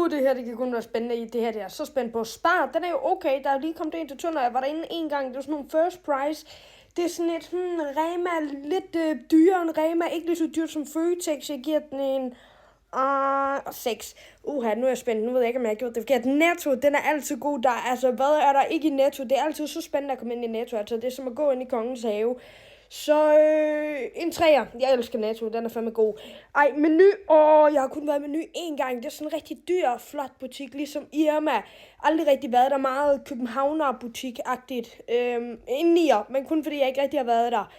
det her, det kan kun være spændende i det her, det er så spændt på. Spar, den er jo okay, der er lige kommet ind til Tønder, jeg var derinde en gang, det var sådan nogle first price. Det er sådan et, Rema lidt dyrere end Rema, ikke lige så dyrt som Føtex, jeg giver den en 6. Nu er jeg spændt, nu ved jeg ikke, om jeg har gjort det forkert. Netto, den er altid god, hvad er der ikke i Netto? Det er altid så spændende at komme ind i Netto, altså det er som at gå ind i Kongens Have. Så en 3'er. Jeg elsker Netto, den er fandme god. Menu. Jeg har kun været i Menu en gang. Det er sådan en rigtig dyr, flot butik, ligesom Irma. Aldrig rigtig været der, meget københavner-butik-agtigt. En 9'er, men kun fordi jeg ikke rigtig har været der.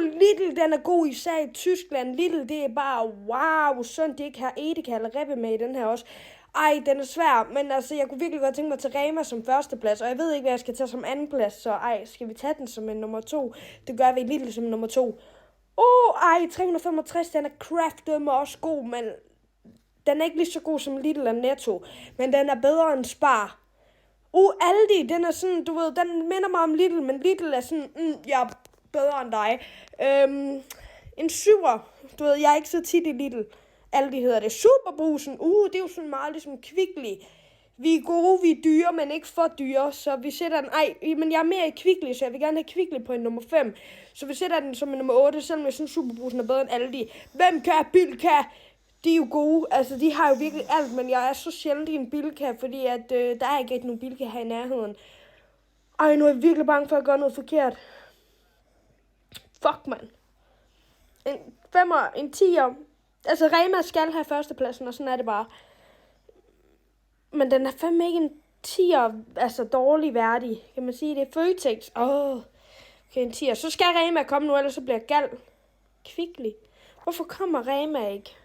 Lidl, den er god, især i Tyskland. Lidl, det er bare wow, sådan de ikke har Edeka eller Reppe med i den her også. Den er svær, men altså, jeg kunne virkelig godt tænke mig at tage Rema som førsteplads, og jeg ved ikke, hvad jeg skal tage som andenplads, så skal vi tage den som en nummer 2? Det gør vi i Lidl som nummer 2. 365, den er kraftedeme også god, men den er ikke lige så god som Lidl og Netto, men den er bedre end Spar. Aldi, den er sådan, du ved, den minder mig om Lidl, men Lidl er sådan, jeg er bedre end dig. En 7'er, du ved, jeg er ikke så tit i Lidl. Aldi hedder det. Superbrusen, det er jo sådan meget ligesom Kvickly. Vi er gode, vi er dyre, men ikke for dyre, så vi sætter den, men jeg er mere i Kvickly, så jeg vil gerne have Kvickly på en nummer 5. Så vi sætter den som en nummer 8, selvom jeg synes Superbrusen er bedre end Aldi. Hvem kan? Bilka? De er jo gode, altså de har jo virkelig alt, men jeg er så sjældent i en Bilka, fordi at der er ikke nogen Bilka her i nærheden. Nu er jeg virkelig bange for at gøre noget forkert. Fuck, mand. En 5'er, en 10'er. Altså, Rema skal have førstepladsen, og sådan er det bare. Men den er fandme ikke en 10'er, altså dårlig værdig. Kan man sige, det er Føtex. Okay, en 10'er. Så skal Rema komme nu, ellers så bliver jeg gal. Kvickly. Hvorfor kommer Rema ikke?